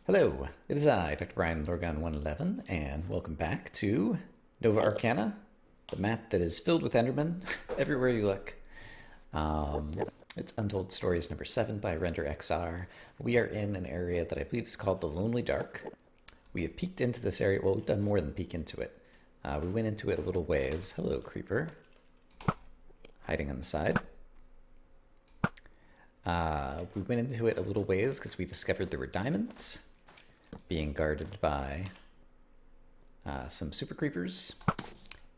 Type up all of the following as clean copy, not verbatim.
Hello, it is I, Dr. Brian Lorgon 111, and welcome back to Nova Arcana, the map that is filled with Endermen everywhere you look. Um, it's Untold Stories number 7 by renderXR. We are in an area that I believe is called the Lonely Dark. We have peeked into this area. Well, we've done more than peek into it. We went into it a little ways. Hello, creeper. Hiding on the side. We went into it a little ways because we discovered there were diamonds being guarded by some super creepers.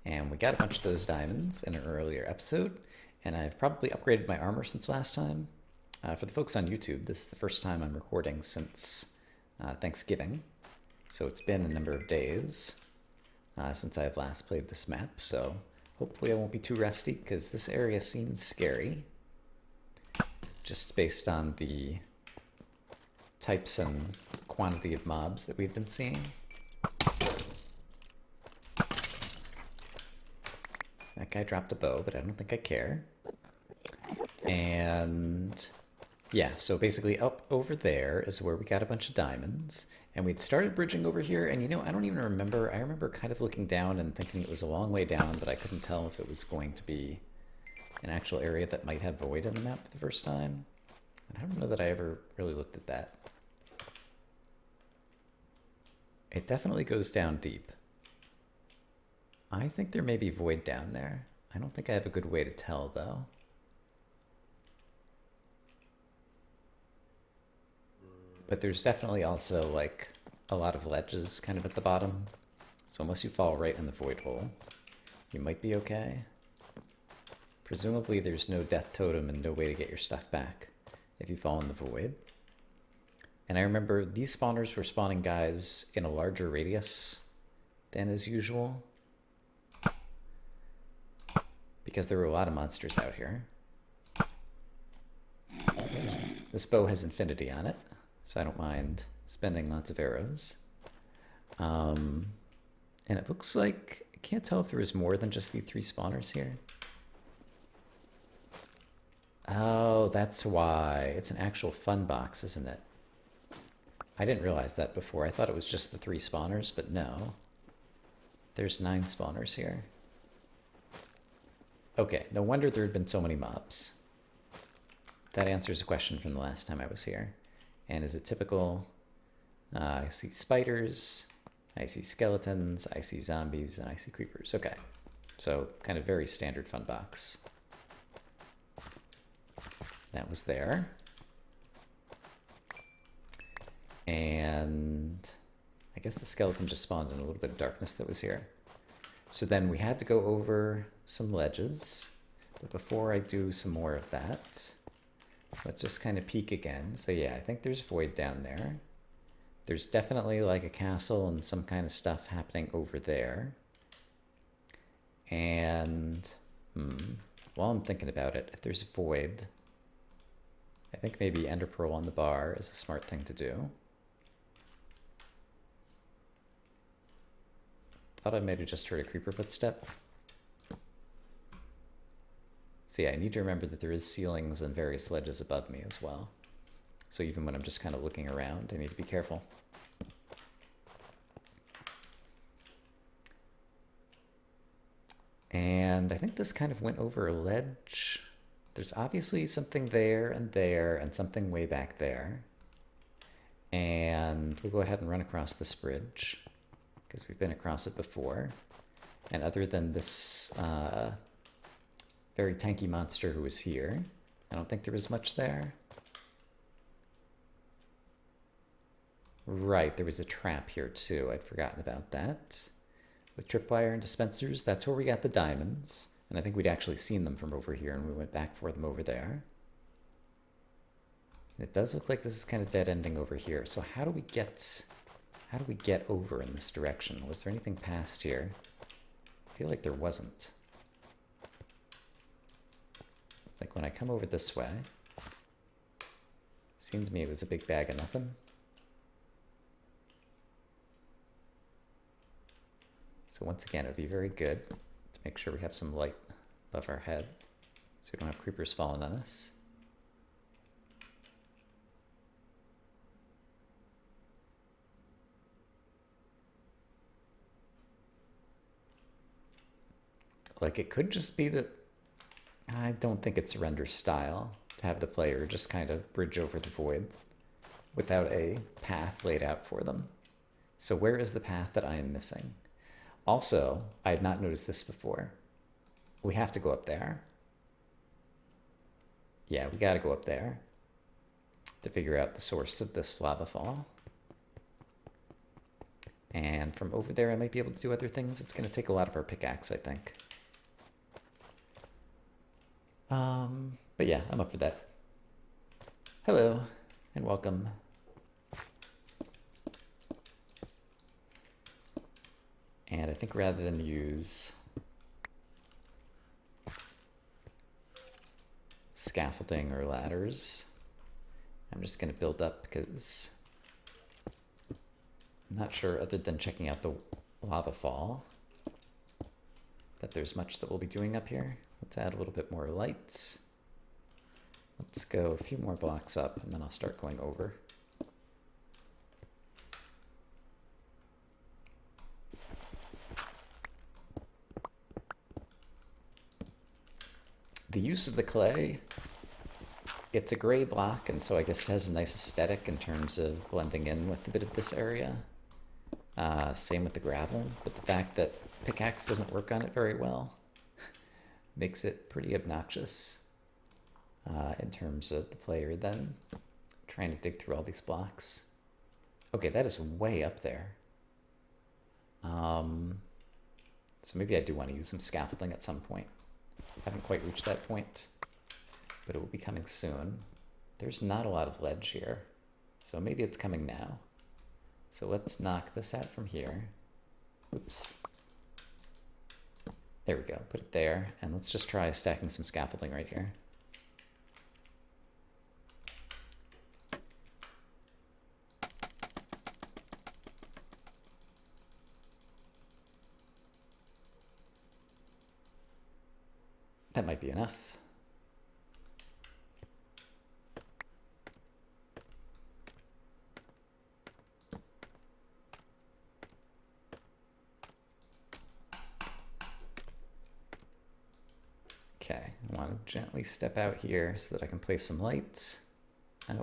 And we got a bunch of those diamonds in an earlier episode. And I've probably upgraded my armor since last time. For the folks on YouTube, this is the first time I'm recording since Thanksgiving. So it's been a number of days since I've last played this map. So hopefully I won't be too rusty because this area seems scary. Just based on the types and quantity of mobs that we've been seeing. That guy dropped a bow, but I don't think I care. And yeah, so basically up over there is where we got a bunch of diamonds. And we'd started bridging over here, and you know, I don't even remember. I remember kind of looking down and thinking it was a long way down, but I couldn't tell if it was going to be an actual area that might have void in the map for the first time. And I don't know that I ever really looked at that. It definitely goes down deep. I think there may be void down there. I don't think I have a good way to tell, though. But there's definitely also, like, a lot of ledges kind of at the bottom. So unless you fall right in the void hole, you might be okay. Presumably there's no death totem and no way to get your stuff back if you fall in the void. And I remember these spawners were spawning guys in a larger radius than is usual, because there were a lot of monsters out here. This bow has infinity on it, so I don't mind spending lots of arrows. And it looks like, I can't tell if there was more than just the 3 spawners here. Oh, that's why. It's an actual fun box, isn't it? I didn't realize that before. I thought it was just the 3 spawners, but no. There's 9 spawners here. Okay, no wonder there had been so many mobs. That answers a question from the last time I was here. And is it typical? I see spiders, I see skeletons, I see zombies, and I see creepers. Okay, so kind of very standard fun box. That was there. And I guess the skeleton just spawned in a little bit of darkness that was here. So then we had to go over some ledges. But before I do some more of that, let's just kind of peek again. So yeah, I think there's void down there. There's definitely like a castle and some kind of stuff happening over there. And while I'm thinking about it, if there's void, I think maybe Ender Pearl on the bar is a smart thing to do. Thought I might have just heard a creeper footstep. So yeah, I need to remember that there is ceilings and various ledges above me as well. So even when I'm just kind of looking around, I need to be careful. And I think this kind of went over a ledge. There's obviously something there and something way back there. And we'll go ahead and run across this bridge because we've been across it before. And other than this very tanky monster who was here, I don't think there was much there. Right, there was a trap here too. I'd forgotten about that. With tripwire and dispensers, that's where we got the diamonds. And I think we'd actually seen them from over here and we went back for them over there. And it does look like this is kind of dead ending over here. So how do we get over in this direction? Was there anything past here? I feel like there wasn't. Like when I come over this way, seemed to me it was a big bag of nothing. So once again, it would be very good to make sure we have some light above our head so we don't have creepers falling on us. Like, it could just be that I don't think it's render style to have the player just kind of bridge over the void without a path laid out for them. So where is the path that I am missing? Also, I had not noticed this before. We have to go up there. Yeah, we got to go up there to figure out the source of this lava fall. And from over there, I might be able to do other things. It's going to take a lot of our pickaxe, I think. But yeah, I'm up for that. Hello, and welcome. And I think rather than use scaffolding or ladders, I'm just going to build up because I'm not sure, other than checking out the lava fall, that there's much that we'll be doing up here. Let's add a little bit more lights. Let's go a few more blocks up, and then I'll start going over. The use of the clay, it's a gray block, and so I guess it has a nice aesthetic in terms of blending in with a bit of this area. Same with the gravel, but the fact that pickaxe doesn't work on it very well makes it pretty obnoxious in terms of the player then trying to dig through all these blocks. Okay, that is way up there. So maybe I do want to use some scaffolding at some point. Haven't quite reached that point, but it will be coming soon. There's not a lot of ledge here, so maybe it's coming now. So let's knock this out from here. Oops. There we go, put it there, and let's just try stacking some scaffolding right here. That might be enough. Okay, I want to gently step out here so that I can place some lights.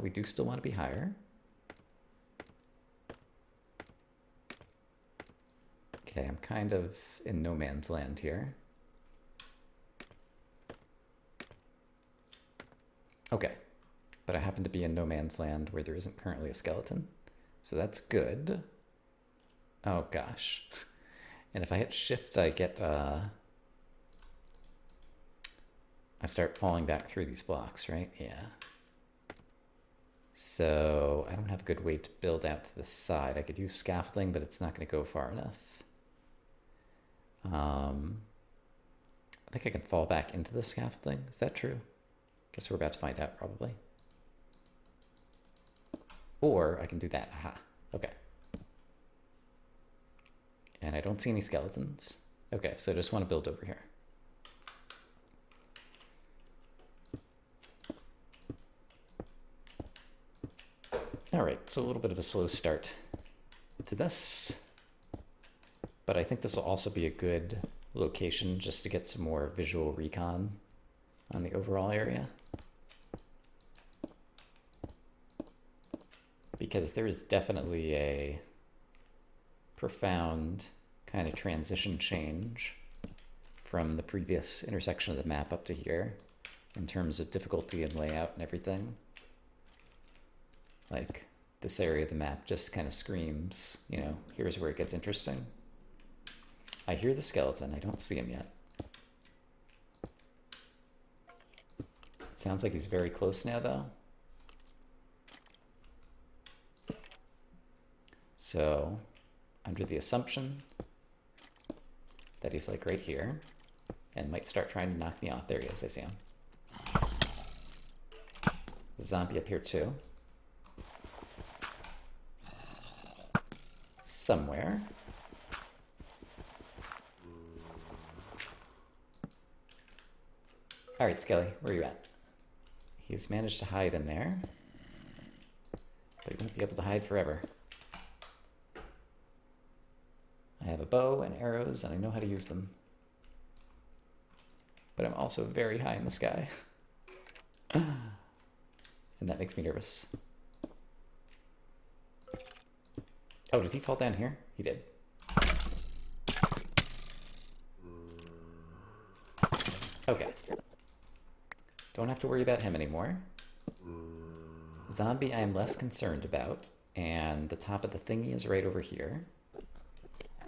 We do still want to be higher. Okay, I'm kind of in no man's land here. Okay, but I happen to be in no man's land where there isn't currently a skeleton, so that's good. Oh gosh. And if I hit shift, I get, I start falling back through these blocks, right? Yeah. So I don't have a good way to build out to the side. I could use scaffolding, but it's not going to go far enough. I think I can fall back into the scaffolding. Is that true? Guess we're about to find out, probably. Or I can do that. Aha. Okay. And I don't see any skeletons. Okay, so I just want to build over here. All right, so a little bit of a slow start to this. But I think this will also be a good location just to get some more visual recon on the overall area. Because there is definitely a profound kind of transition change from the previous intersection of the map up to here in terms of difficulty and layout and everything. Like, this area of the map just kind of screams, you know, here's where it gets interesting. I hear the skeleton. I don't see him yet. It sounds like he's very close now, though. So, under the assumption that he's like right here and might start trying to knock me off. There he is. I see him. The zombie up here too. Somewhere. All right, Skelly, where are you at? He's managed to hide in there, but he won't be able to hide forever. I have a bow and arrows, and I know how to use them. but I'm also very high in the sky. And that makes me nervous. Oh, did he fall down here? He did. Okay. Don't have to worry about him anymore. Zombie I am less concerned about, and the top of the thingy is right over here.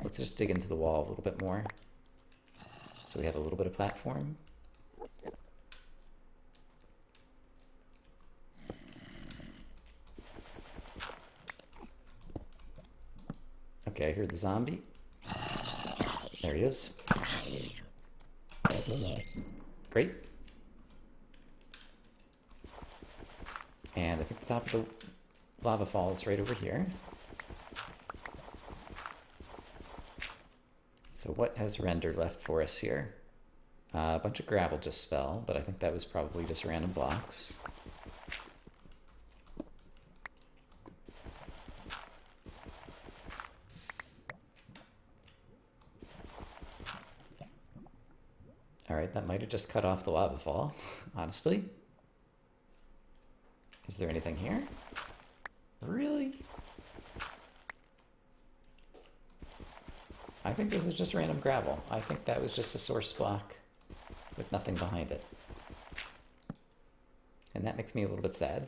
Let's just dig into the wall a little bit more, so we have a little bit of platform. Okay, I hear the zombie. There he is. Great. And I think the top of the lava fall is right over here. So what has Render left for us here? A bunch of gravel just fell, but I think that was probably just random blocks. Alright, that might have just cut off the lava fall, honestly. Is there anything here? Really? I think this is just random gravel. I think that was just a source block with nothing behind it. And that makes me a little bit sad.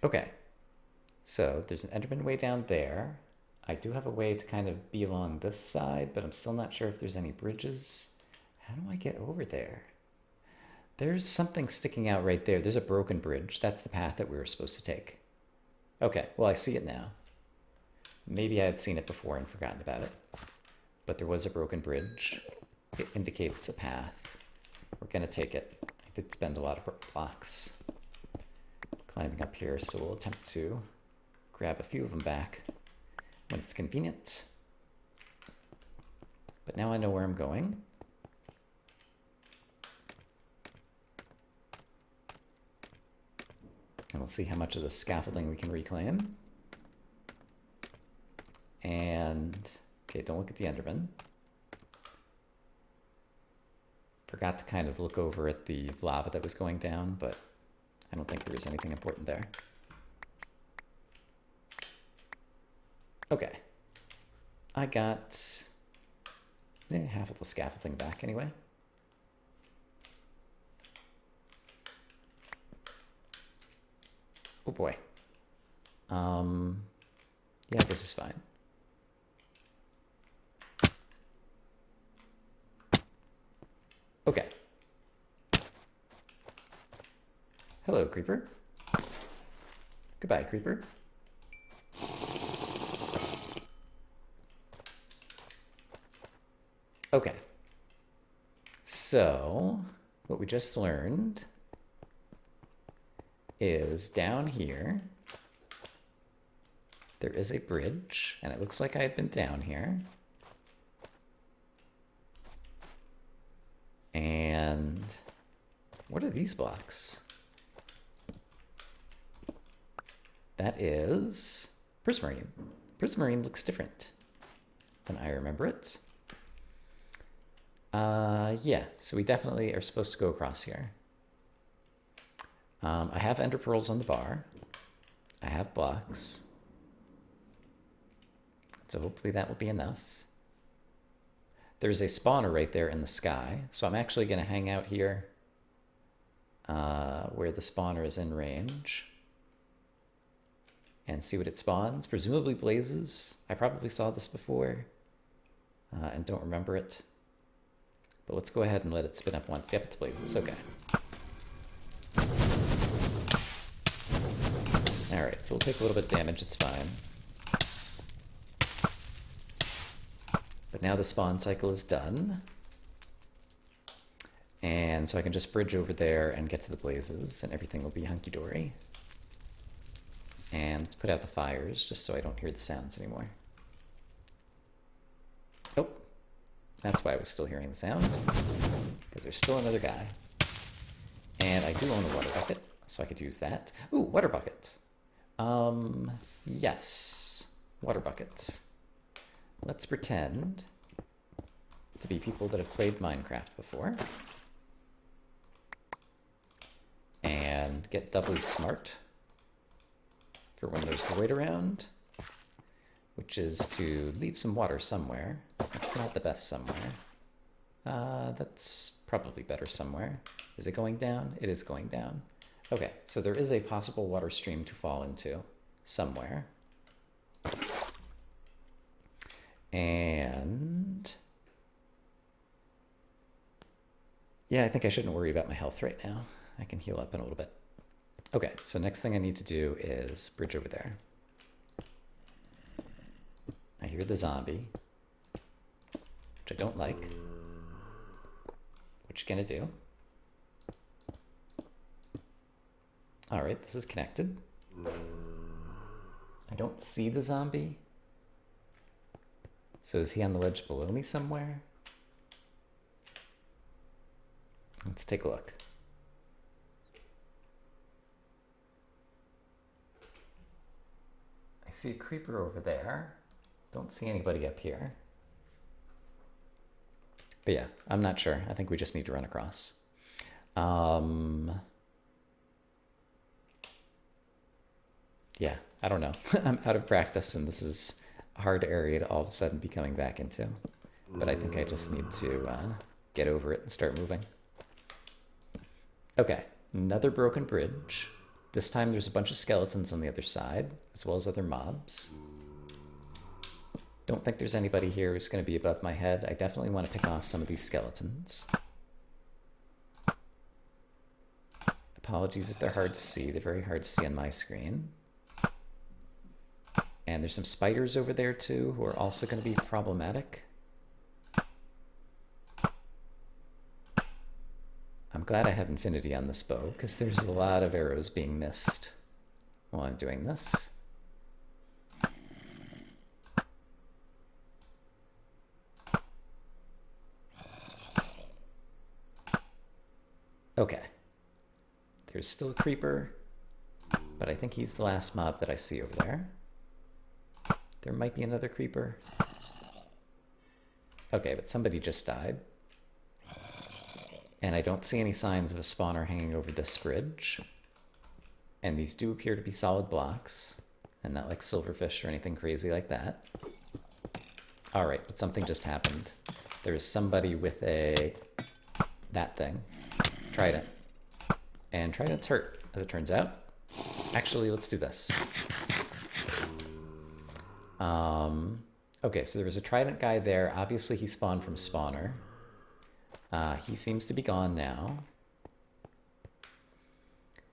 Okay. So there's an Enderman way down there. I do have a way to kind of be along this side, but I'm still not sure if there's any bridges. How do I get over there? There's something sticking out right there. There's a broken bridge. That's the path that we were supposed to take. Okay, well, I see it now. Maybe I had seen it before and forgotten about it. But there was a broken bridge. It indicates a path. We're going to take it. I did spend a lot of blocks climbing up here, so we'll attempt to grab a few of them back when it's convenient. But now I know where I'm going. And we'll see how much of the scaffolding we can reclaim. And, okay, don't look at the Enderman. Forgot to kind of look over at the lava that was going down, but I don't think there was anything important there. Okay. I got half of the scaffolding back anyway. Oh boy. Yeah, this is fine. Okay. Hello, creeper. Goodbye, creeper. Okay. So, what we just learned is down here, there is a bridge, and it looks like I had been down here. And what are these blocks? That is prismarine. Prismarine looks different than I remember it. Yeah, so we definitely are supposed to go across here. I have ender pearls on the bar. I have blocks. So hopefully that will be enough. There's a spawner right there in the sky. So I'm actually going to hang out here where the spawner is in range and see what it spawns. Presumably blazes. I probably saw this before and don't remember it. But let's go ahead and let it spin up once. Yep, it's blazes. Okay. Alright, so we'll take a little bit of damage. It's fine. But now the spawn cycle is done. And so I can just bridge over there and get to the blazes, and everything will be hunky-dory. And let's put out the fires, just so I don't hear the sounds anymore. Oh, that's why I was still hearing the sound, because there's still another guy. And I do own a water bucket, so I could use that. Ooh, water bucket. Yes. water buckets. Let's pretend to be people that have played Minecraft before. And get doubly smart for when there's void around, which is to leave some water somewhere. That's not the best somewhere. That's probably better somewhere. Is it going down? It is going down. Okay, so there is a possible water stream to fall into somewhere. And yeah, I think I shouldn't worry about my health right now. I can heal up in a little bit. Okay, so next thing I need to do is bridge over there. I hear the zombie, which I don't like. What you gonna do? All right, this is connected. I don't see the zombie. So is he on the ledge below me somewhere? Let's take a look. I see a creeper over there. Don't see anybody up here. But yeah, I'm not sure. I think we just need to run across. Yeah, I don't know. I'm out of practice, and this is a hard area to all of a sudden be coming back into. But I think I just need to get over it and start moving. Okay, another broken bridge. This time there's a bunch of skeletons on the other side, as well as other mobs. Don't think there's anybody here who's going to be above my head. I definitely want to pick off some of these skeletons. Apologies if they're hard to see. They're very hard to see on my screen. And there's some spiders over there too, who are also going to be problematic. I'm glad I have infinity on this bow, because there's a lot of arrows being missed while I'm doing this. Okay. There's still a creeper, but I think he's the last mob that I see over there. There might be another creeper. Okay, but somebody just died. And I don't see any signs of a spawner hanging over this bridge. And these do appear to be solid blocks, and not like silverfish or anything crazy like that. All right, but something just happened. There's somebody with that thing. Trident. And Trident's hurt, as it turns out. Actually, let's do this. Okay, so there was a Trident guy there. Obviously, he spawned from spawner. He seems to be gone now.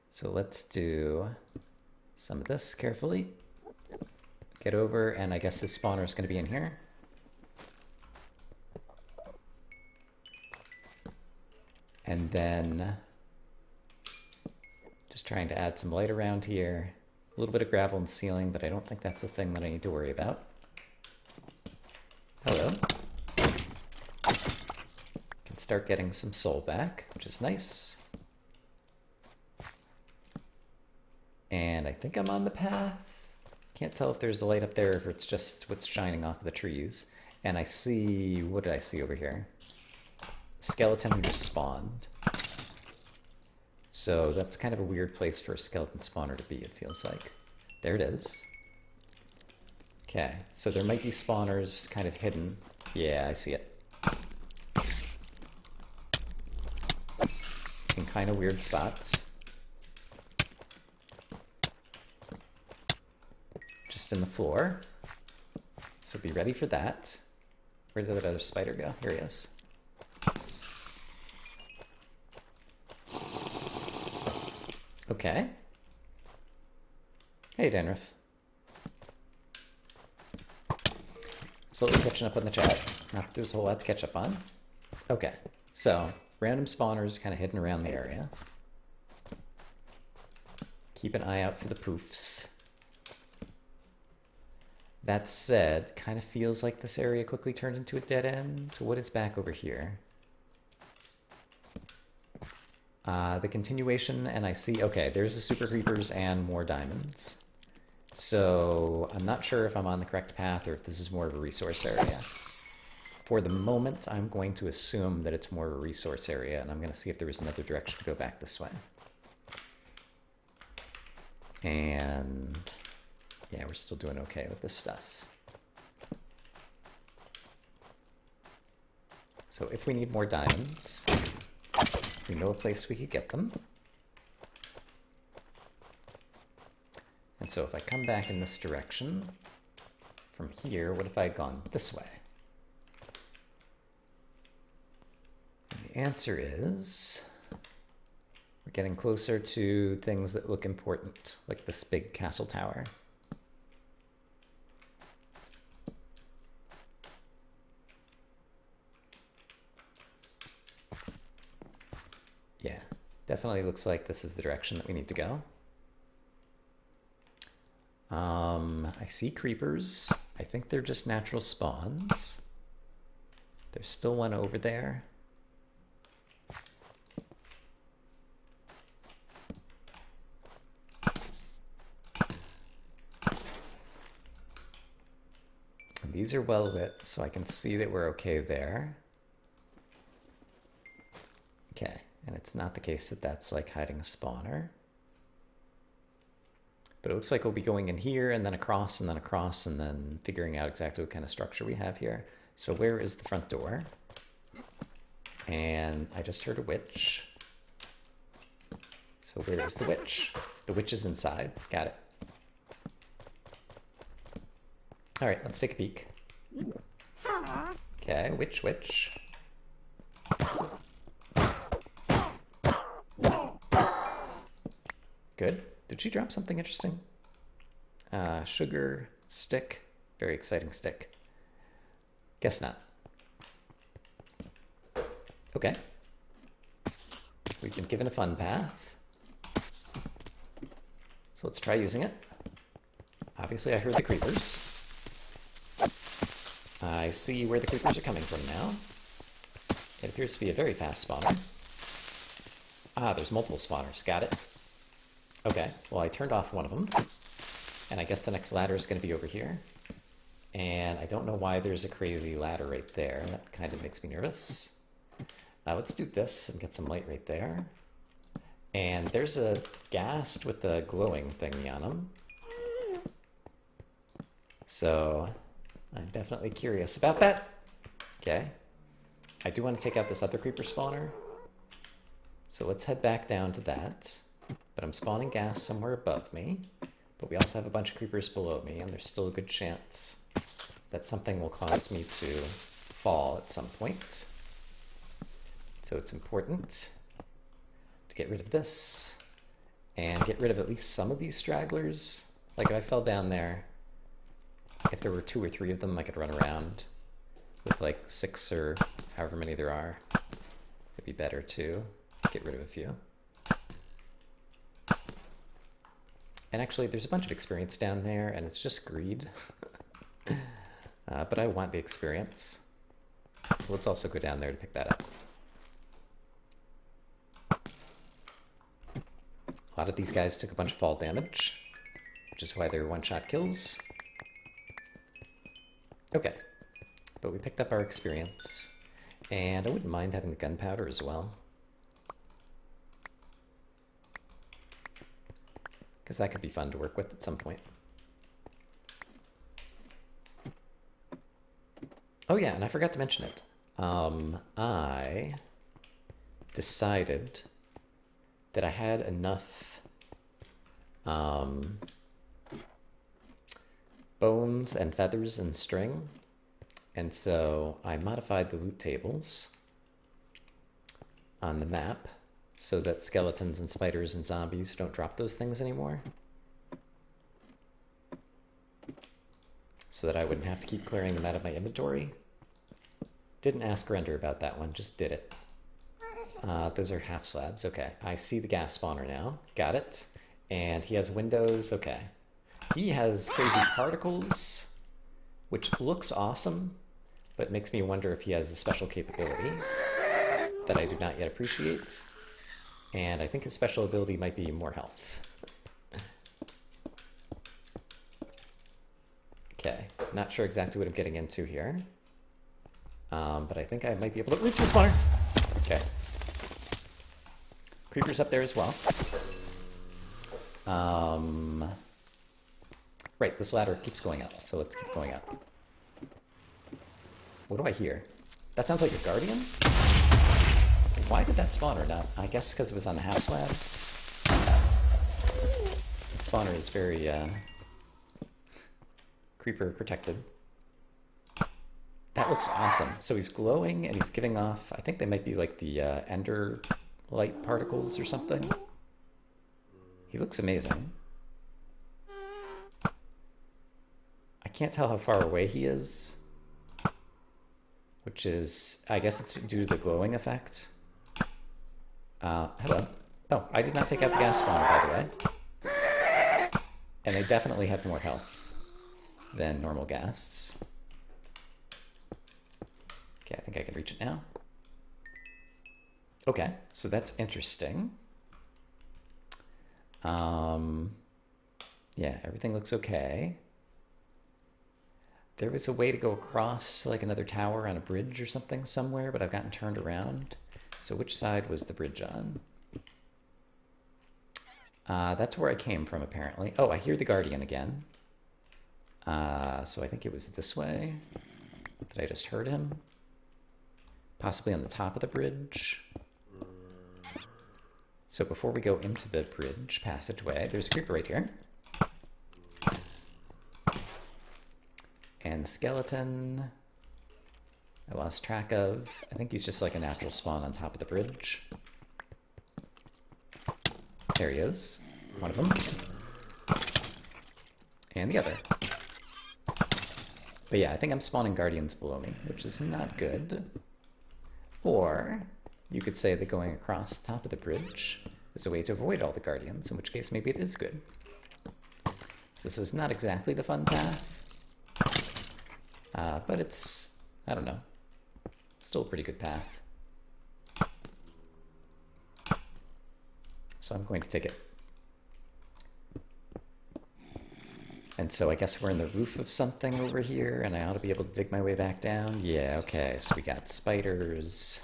So let's do some of this carefully. Get over, and I guess his spawner is going to be in here. And then just trying to add some light around here. A little bit of gravel in the ceiling, but I don't think that's a thing that I need to worry about. Hello. Can start getting some soul back, which is nice. And I think I'm on the path. Can't tell if there's a light up there or if it's just what's shining off of the trees. And I see, what did I see over here? Skeleton who just spawned. So that's kind of a weird place for a skeleton spawner to be, it feels like. There it is. Okay, so there might be spawners kind of hidden. Yeah, I see it. In kind of weird spots. Just in the floor. So be ready for that. Where did that other spider go? Here he is. Okay. Hey, Danriff. Slowly catching up on the chat. Not there's a whole lot to catch up on. Okay, so random spawners kind of hidden around the area. Keep an eye out for the poofs. That said, kind of feels like this area quickly turned into a dead end. So what is back over here? The continuation, and I see, okay, there's the super creepers and more diamonds. So I'm not sure if I'm on the correct path or if this is more of a resource area. For the moment, I'm going to assume that it's more of a resource area, and I'm going to see if there is another direction to go back this way. And yeah, we're still doing okay with this stuff. So if we need more diamonds, we know a place we could get them. And so if I come back in this direction, from here, what if I had gone this way? And the answer is, we're getting closer to things that look important, like this big castle tower. Yeah, definitely looks like this is the direction that we need to go. I see creepers. I think they're just natural spawns. There's still one over there. And these are well lit, so I can see that we're okay there. Okay, and it's not the case that that's like hiding a spawner. But it looks like we'll be going in here and then across and then across and then figuring out exactly what kind of structure we have here. So where is the front door? And I just heard a witch. So where is the witch? The witch is inside. Got it. All right, let's take a peek. Okay, witch. Good. Did she drop something interesting? Sugar stick. Very exciting stick. Guess not. Okay. We've been given a fun path. So let's try using it. Obviously, I heard the creepers. I see where the creepers are coming from now. It appears to be a very fast spawner. Ah, there's multiple spawners. Got it. Okay, well, I turned off one of them. And I guess the next ladder is going to be over here. And I don't know why there's a crazy ladder right there. That kind of makes me nervous. Let's do this and get some light right there. And there's a ghast with a glowing thingy on him. So I'm definitely curious about that. Okay. I do want to take out this other creeper spawner. So let's head back down to that. But I'm spawning ghast somewhere above me. But we also have a bunch of creepers below me, and there's still a good chance that something will cause me to fall at some point. So it's important to get rid of this and get rid of at least some of these stragglers. Like if I fell down there, if there were 2 or 3 of them, I could run around. With like 6 or however many there are, it'd be better to get rid of a few. And actually, there's a bunch of experience down there, and it's just greed. But I want the experience. So let's also go down there to pick that up. A lot of these guys took a bunch of fall damage, which is why they're one-shot kills. Okay, but we picked up our experience, and I wouldn't mind having the gunpowder as well. Because that could be fun to work with at some point. Oh yeah, and I forgot to mention it. I decided that I had enough bones and feathers and string, and so I modified the loot tables on the map so that skeletons and spiders and zombies don't drop those things anymore. So that I wouldn't have to keep clearing them out of my inventory. Didn't ask Render about that one, just did it. Those are half slabs, okay. I see the gas spawner now, got it. And he has windows, okay. He has crazy particles, which looks awesome, but makes me wonder if he has a special capability that I do not yet appreciate. And I think his special ability might be more health. Okay, not sure exactly what I'm getting into here. But I think I might be able to reach the spawner. Okay. Creepers up there as well. Right, this ladder keeps going up, so let's keep going up. What do I hear? That sounds like a guardian? Why did that spawner not? I guess because it was on the house slabs. The spawner is very creeper protected. That looks awesome. So he's glowing and he's giving off, I think they might be like the ender light particles or something. He looks amazing. I can't tell how far away he is, which is, I guess it's due to the glowing effect. Hello. Oh, I did not take out the gas spawner, by the way. And they definitely have more health than normal ghasts. Okay, I think I can reach it now. Okay, so that's interesting. Yeah, everything looks okay. There was a way to go across like another tower on a bridge or something somewhere, but I've gotten turned around. So which side was the bridge on? That's where I came from, apparently. Oh, I hear the Guardian again. So I think it was this way that I just heard him. Possibly on the top of the bridge. So before we go into the bridge passageway, there's a creeper right here. And the skeleton, I lost track of. I think he's just like a natural spawn on top of the bridge. There he is, one of them. And the other. But yeah, I think I'm spawning guardians below me, which is not good. Or you could say that going across the top of the bridge is a way to avoid all the guardians, in which case maybe it is good. So this is not exactly the fun path. But it's, I don't know, still a pretty good path. So I'm going to take it. And so I guess we're in the roof of something over here, and I ought to be able to dig my way back down. Yeah, okay, so we got spiders.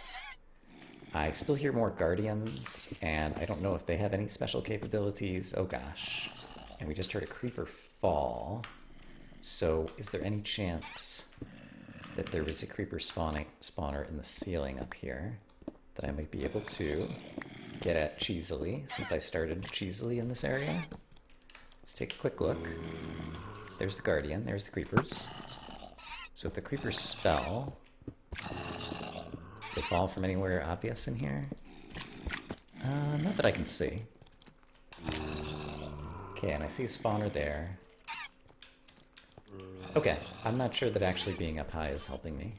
I still hear more guardians, and I don't know if they have any special capabilities. Oh gosh. And we just heard a creeper fall. So is there any chance that there was a creeper spawner in the ceiling up here that I might be able to get at cheesily, since I started cheesily in this area? Let's take a quick look. There's the guardian, there's the creepers. So if the creepers spell, they fall from anywhere obvious in here? Not that I can see. Okay, and I see a spawner there. Okay, I'm not sure that actually being up high is helping me.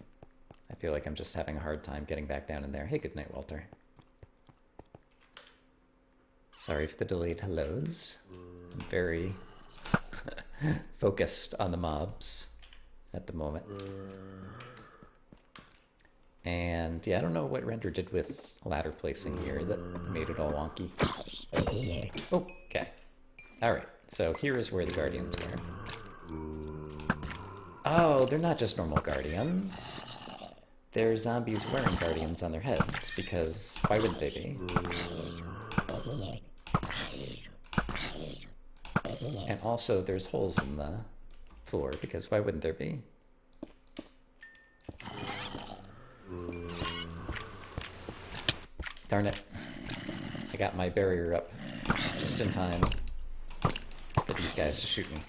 I feel like I'm just having a hard time getting back down in there. Hey, good night, Walter. Sorry for the delayed hellos. I'm very focused on the mobs at the moment. And yeah, I don't know what Render did with ladder placing here that made it all wonky. Oh, okay. Alright, so here is where the guardians were. Oh, they're not just normal guardians. They're zombies wearing guardians on their heads, because why wouldn't they be? And also there's holes in the floor, because why wouldn't there be? Darn it. I got my barrier up just in time for these guys to shoot me.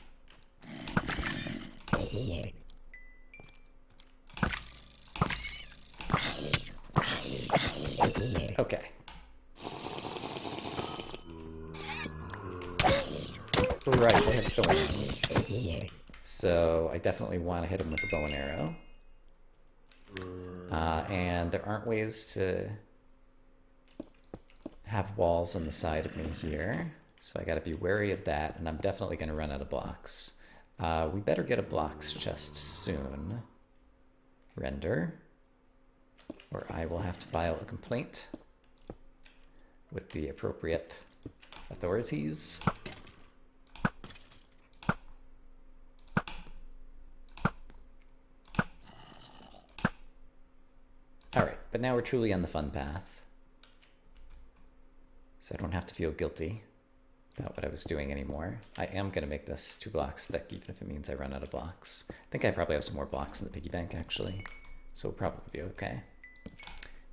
Okay. Right, they have thorns. So I definitely want to hit him with a bow and arrow. And there aren't ways to have walls on the side of me here. So I gotta be wary of that, and I'm definitely gonna run out of blocks. We better get a blocks chest soon. Render. Or I will have to file a complaint with the appropriate authorities. But now we're truly on the fun path. So I don't have to feel guilty about what I was doing anymore. I am going to make this 2 blocks thick, even if it means I run out of blocks. I think I probably have some more blocks in the piggy bank, actually. So we'll probably be okay.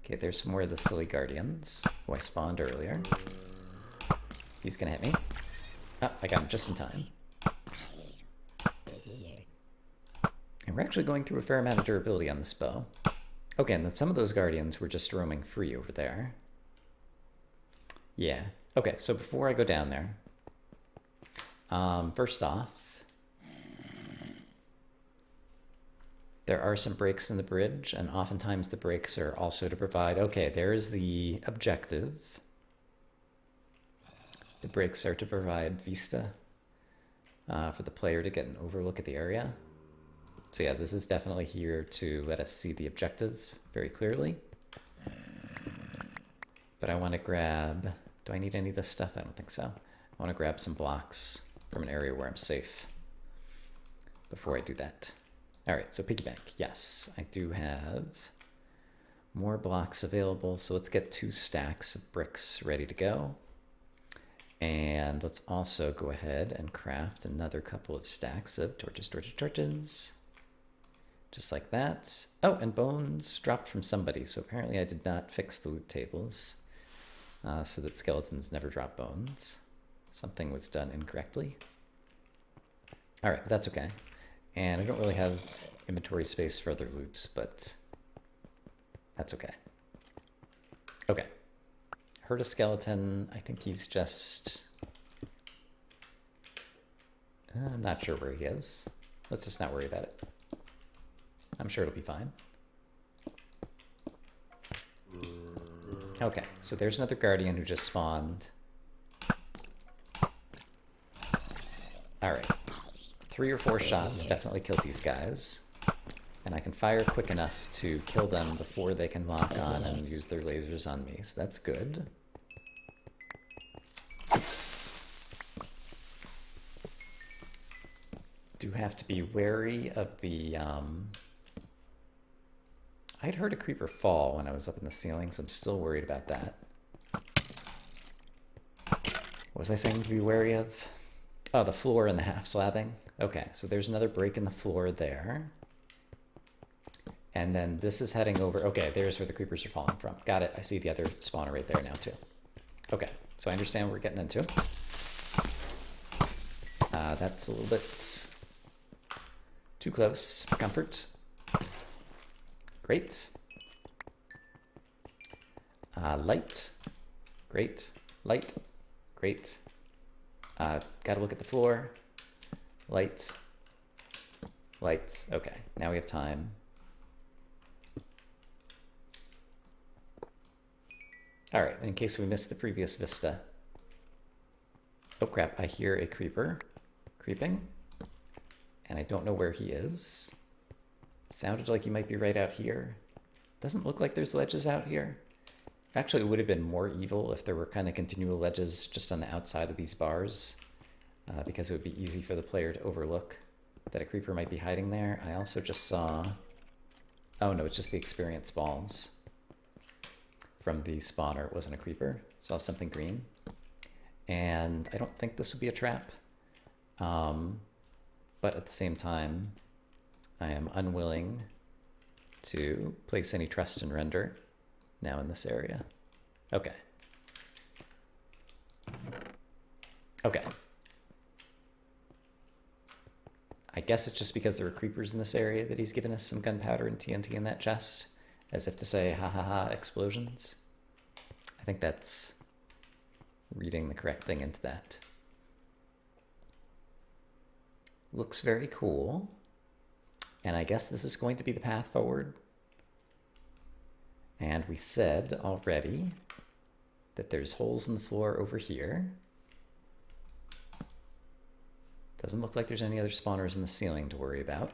Okay, there's some more of the silly guardians who I spawned earlier. He's going to hit me. Oh, I got him just in time. And we're actually going through a fair amount of durability on this bow. Okay, and then some of those guardians were just roaming free over there. Yeah. Okay, so before I go down there, first off, there are some breaks in the bridge, and oftentimes the breaks are also to provide... Okay, there's the objective. The breaks are to provide vista for the player to get an overlook at the area. So yeah, this is definitely here to let us see the objective very clearly. But I want to grab... Do I need any of this stuff? I don't think so. I want to grab some blocks from an area where I'm safe before I do that. All right, so piggy bank. Yes, I do have more blocks available. So let's get 2 stacks of bricks ready to go. And let's also go ahead and craft another couple of stacks of torches. Just like that. Oh, and bones dropped from somebody. So apparently I did not fix the loot tables so that skeletons never drop bones. Something was done incorrectly. All right, but that's okay. And I don't really have inventory space for other loot, but that's okay. Okay. Heard a skeleton. I think he's just... I'm not sure where he is. Let's just not worry about it. I'm sure it'll be fine. Okay, so there's another guardian who just spawned. Alright. 3 or 4 shots definitely killed these guys. And I can fire quick enough to kill them before they can lock on and use their lasers on me, so that's good. Do have to be wary of the... I'd heard a creeper fall when I was up in the ceiling, so I'm still worried about that. What was I saying to be wary of? Oh, the floor and the half slabbing. Okay, so there's another break in the floor there. And then this is heading over... Okay, there's where the creepers are falling from. Got it. I see the other spawner right there now, too. Okay, so I understand what we're getting into. That's a little bit too close for comfort. Great. Light. Great. Light. Great. Gotta look at the floor. Light. Light. Okay, now we have time. All right, in case we missed the previous vista. Oh crap, I hear a creeper creeping. And I don't know where he is. Sounded like he might be right out here. Doesn't look like there's ledges out here. Actually, it would have been more evil if there were kind of continual ledges just on the outside of these bars, because it would be easy for the player to overlook that a creeper might be hiding there. I also just saw... Oh no, it's just the experience balls from the spawner. It wasn't a creeper. Saw something green. And I don't think this would be a trap. But at the same time, I am unwilling to place any trust in render now in this area. Okay. Okay. I guess it's just because there were creepers in this area that he's given us some gunpowder and TNT in that chest, as if to say, ha ha ha, explosions. I think that's reading the correct thing into that. Looks very cool. And I guess this is going to be the path forward. And we said already that there's holes in the floor over here. Doesn't look like there's any other spawners in the ceiling to worry about.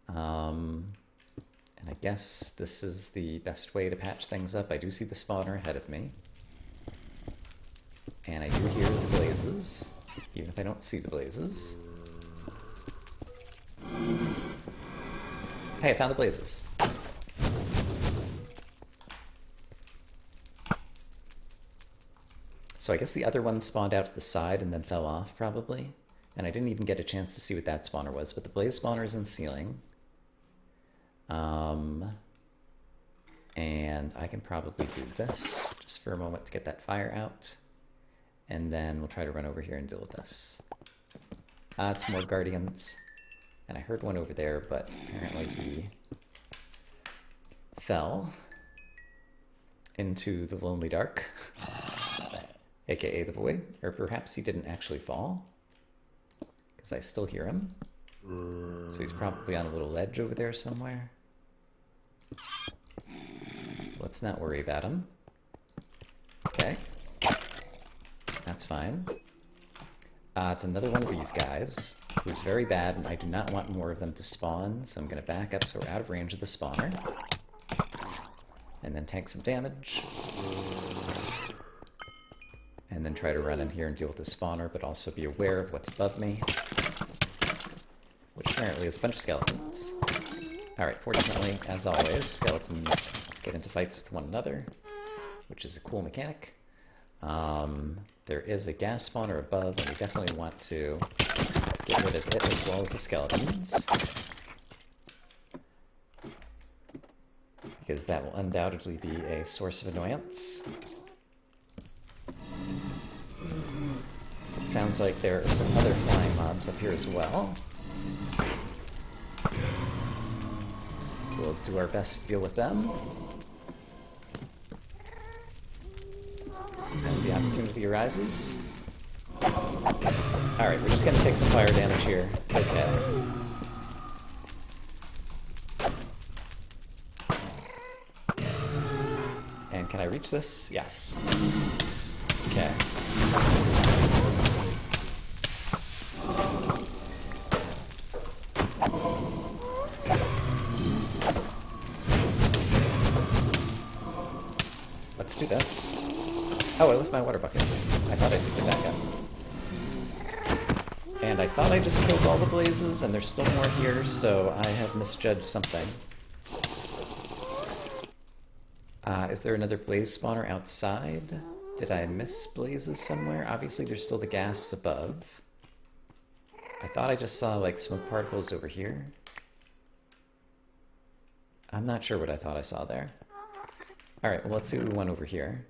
And I guess this is the best way to patch things up. I do see the spawner ahead of me. And I do hear the blazes, even if I don't see the blazes. Hey, I found the blazes. So I guess the other one spawned out to the side and then fell off, probably. And I didn't even get a chance to see what that spawner was, but the blaze spawner is in the ceiling. And I can probably do this just for a moment to get that fire out. And then we'll try to run over here and deal with this. It's more guardians. And I heard one over there, but apparently he fell into the lonely dark, aka the void. Or perhaps he didn't actually fall, because I still hear him. So he's probably on a little ledge over there somewhere. Let's not worry about him. Okay. That's fine. It's another one of these guys who's very bad, and I do not want more of them to spawn, so I'm going to back up so we're out of range of the spawner. And then tank some damage. And then try to run in here and deal with the spawner, but also be aware of what's above me. Which apparently is a bunch of skeletons. Alright, fortunately, as always, skeletons get into fights with one another, which is a cool mechanic. There is a gas spawner above, and we definitely want to get rid of it as well as the skeletons, because that will undoubtedly be a source of annoyance. It sounds like there are some other flying mobs up here as well. So we'll do our best to deal with them as the opportunity arises. Alright, we're just going to take some fire damage here. It's okay. And can I reach this? Yes. Okay. Let's do this. Oh, I left my water bucket. I thought I picked it back up. And I thought I just killed all the blazes, and there's still more here, so I have misjudged something. Is there another blaze spawner outside? Did I miss blazes somewhere? Obviously there's still the gas above. I thought I just saw like smoke particles over here. I'm not sure what I thought I saw there. Alright, well let's see what we want over here.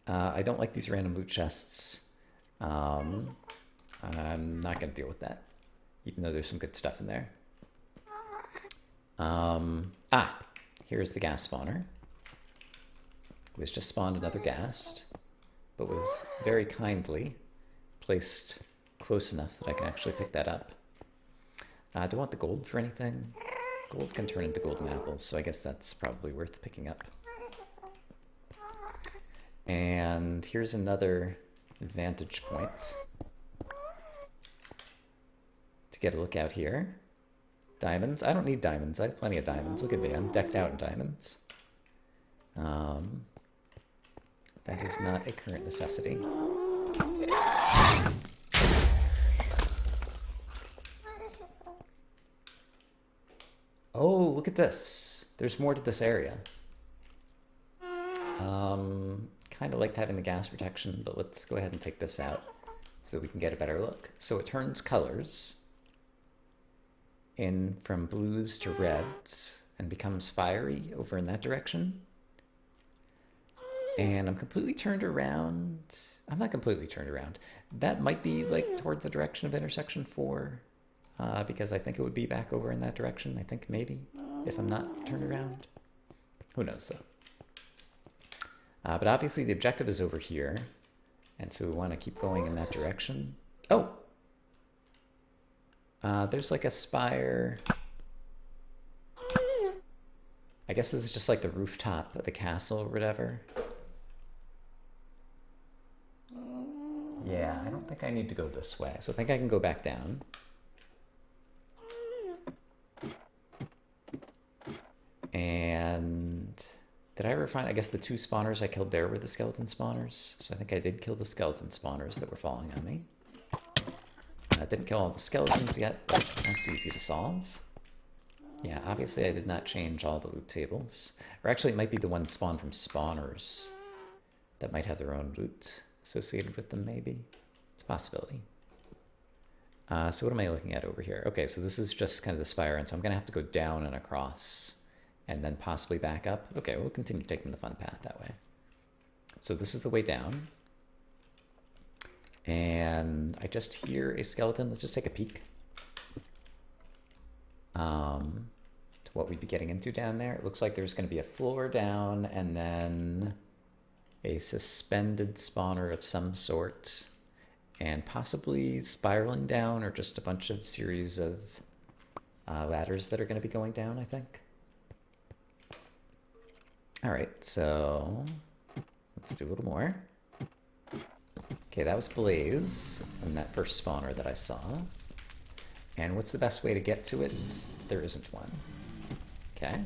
I don't like these random loot chests. I'm not going to deal with that, even though there's some good stuff in there. Here's the gas spawner. It was just spawned another ghast, but was very kindly placed close enough that I can actually pick that up. Do I want the gold for anything? Gold can turn into golden apples, so I guess that's probably worth picking up. And here's another vantage point to get a look out here. Diamonds? I don't need diamonds. I have plenty of diamonds. Look at me. I'm decked out in diamonds. That is not a current necessity. Oh, look at this. There's more to this area. Kind of liked having the gas protection, but let's go ahead and take this out so we can get a better look. So it turns colors in from blues to reds and becomes fiery over in that direction. And I'm completely turned around. I'm not completely turned around. That might be like towards the direction of intersection 4, because I think it would be back over in that direction. I think maybe, if I'm not turned around. Who knows though. But obviously the objective is over here, and so we want to keep going in that direction. Oh! There's like a spire. I guess this is just like the rooftop of the castle or whatever. Yeah, I don't think I need to go this way, so I think I can go back down. And did I ever find, I guess the 2 spawners I killed there were the skeleton spawners. So I think I did kill the skeleton spawners that were falling on me. I didn't kill all the skeletons yet, but that's easy to solve. Yeah, obviously I did not change all the loot tables. Or actually it might be the ones spawned from spawners that might have their own loot associated with them, maybe. It's a possibility. So what am I looking at over here? Okay, so this is just kind of the spire, and so I'm going to have to go down and across and then possibly back up. Okay, we'll continue taking the fun path that way. So this is the way down. And I just hear a skeleton. Let's just take a peek to what we'd be getting into down there. It looks like there's going to be a floor down and then a suspended spawner of some sort, and possibly spiraling down, or just a bunch of series of ladders that are going to be going down, I think. All right, so let's do a little more. Okay, that was Blaze from that first spawner that I saw. And what's the best way to get to it? There isn't one. Okay.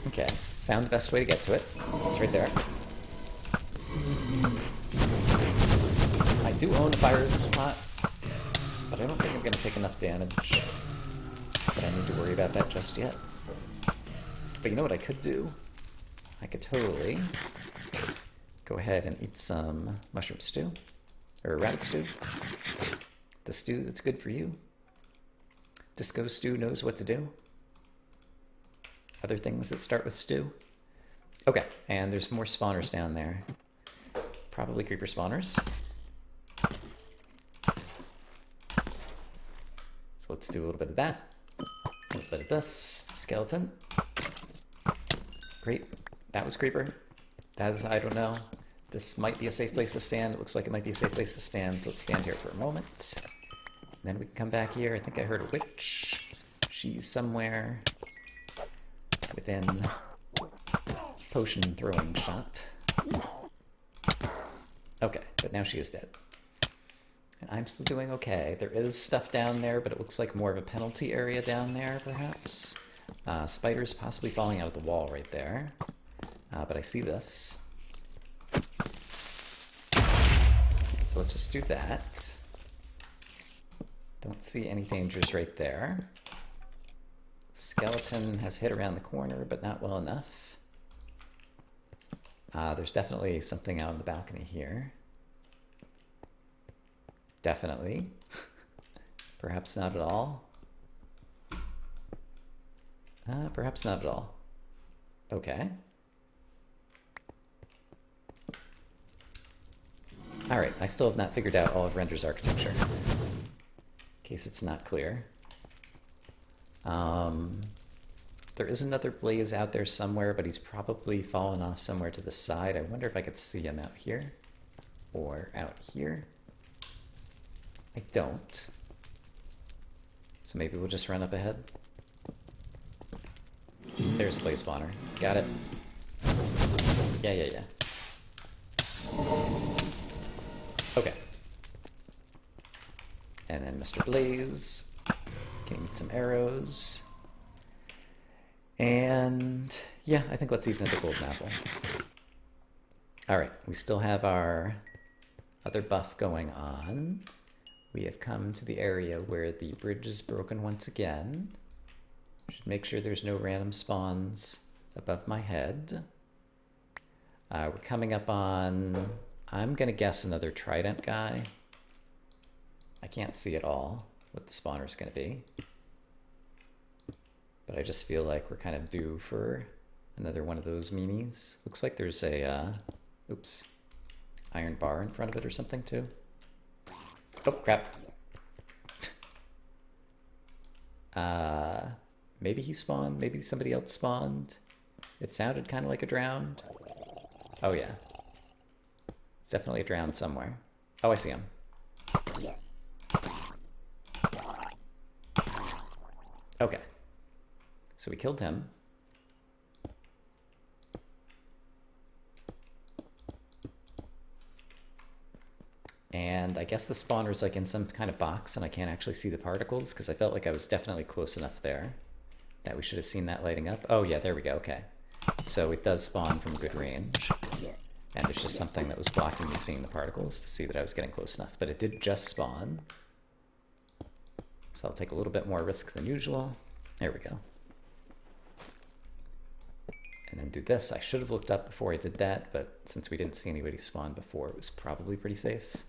Okay, found the best way to get to it. It's right there. I do own a fire resist pot, but I don't think I'm going to take enough damage that I need to worry about that just yet. But you know what I could do? I could totally go ahead and eat some mushroom stew, or rabbit stew. The stew that's good for you. Disco stew knows what to do. Other things that start with stew. Okay, and there's more spawners down there. Probably creeper spawners. So let's do a little bit of that. A little bit of this. Skeleton. Great. That was creeper. That is, I don't know. This might be a safe place to stand. It looks like it might be a safe place to stand, so let's stand here for a moment. And then we can come back here. I think I heard a witch. She's somewhere within potion throwing shot. Okay, but now she is dead. And I'm still doing okay. There is stuff down there, but it looks like more of a penalty area down there, perhaps. Spiders possibly falling out of the wall right there. But I see this. So let's just do that. Don't see any dangers right there. Skeleton has hit around the corner, but not well enough. There's definitely something out on the balcony here. Definitely. Perhaps not at all. Perhaps not at all. Okay. All right, I still have not figured out all of Render's architecture, in case it's not clear. There is another Blaze out there somewhere, but he's probably fallen off somewhere to the side. I wonder if I could see him out here or out here. I don't. So maybe we'll just run up ahead. There's Blaze spawner. Got it. Yeah. Okay. And then Mr. Blaze. Can get some arrows. And yeah, I think let's eat another golden apple. Alright, we still have our other buff going on. We have come to the area where the bridge is broken once again. Should make sure there's no random spawns above my head. We're coming up on, I'm gonna guess, another trident guy. I can't see at all what the spawner's gonna be. But I just feel like we're kind of due for another one of those meanies. Looks like there's a, oops, iron bar in front of it or something too. Oh, crap. Maybe he spawned, maybe somebody else spawned. It sounded kind of like a drowned. Oh yeah. It's definitely a drowned somewhere. Oh, I see him. Okay. So we killed him. And I guess the spawner's like in some kind of box and I can't actually see the particles because I felt like I was definitely close enough there that we should have seen that lighting up. Oh yeah, there we go, okay. So it does spawn from good range. And there's just something that was blocking me seeing the particles to see that I was getting close enough. But it did just spawn. So I'll take a little bit more risk than usual. There we go. and then do this. I should have looked up before I did that, but since we didn't see anybody spawn before, it was probably pretty safe.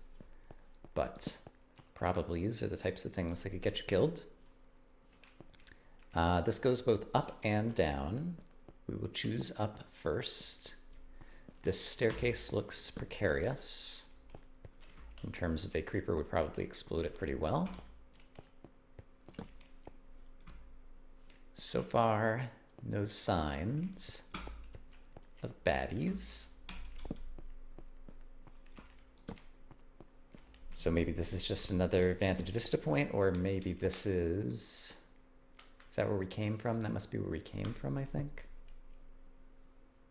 But probablys are the types of things that could get you killed. This goes both up and down. We will choose up first. This staircase looks precarious. In terms of a creeper would probably explode it pretty well. So far, no signs of baddies. So maybe this is just another Vantage Vista point, or maybe this is that where we came from? That must be where we came from, I think.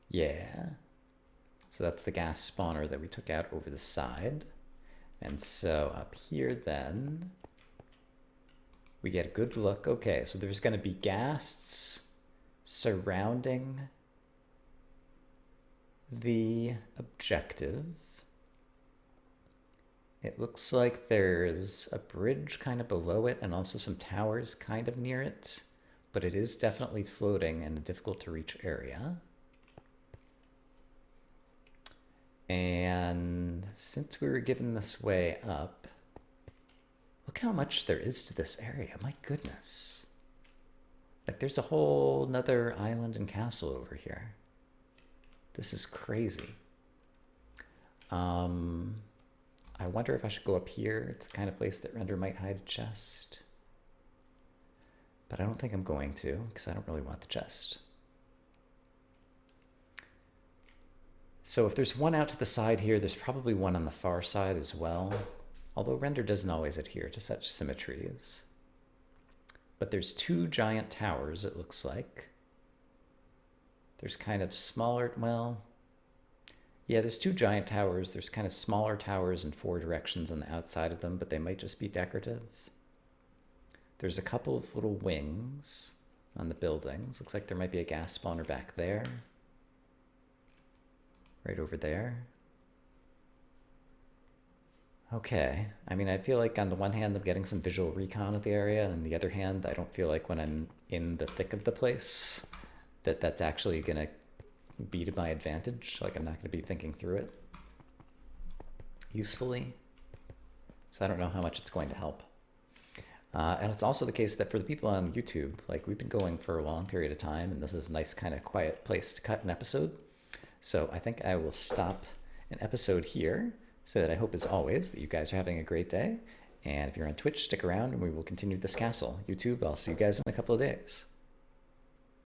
Yeah. So that's the gas spawner that we took out over the side. And so up here then, we get a good look. Okay, so there's going to be ghasts surrounding the objective. It looks like there's a bridge kind of below it and also some towers kind of near it, but it is definitely floating in a difficult to reach area. And since we were given this way up, look how much there is to this area. My goodness. Like there's a whole nother island and castle over here. This is crazy. I wonder if I should go up here. It's the kind of place that Render might hide a chest. But I don't think I'm going to, because I don't really want the chest. So if there's one out to the side here, there's probably one on the far side as well. Although Render doesn't always adhere to such symmetries. But there's two giant towers, it looks like. There's kind of smaller, well, yeah, there's two giant towers. There's kind of smaller towers in four directions on the outside of them, but they might just be decorative. There's a couple of little wings on the buildings. Looks like there might be a gas spawner back there. Right over there. Okay, I mean, I feel like on the one hand, I'm getting some visual recon of the area, and on the other hand, I don't feel like when I'm in the thick of the place, that's actually gonna be to my advantage. Like I'm not going to be thinking through it usefully. So I don't know how much it's going to help. And it's also the case that for the people on YouTube, like we've been going for a long period of time, and this is a nice kind of quiet place to cut an episode. So I think I will stop an episode here, so that I hope as always that you guys are having a great day. And if you're on Twitch, stick around and we will continue this castle. YouTube, I'll see you guys in a couple of days.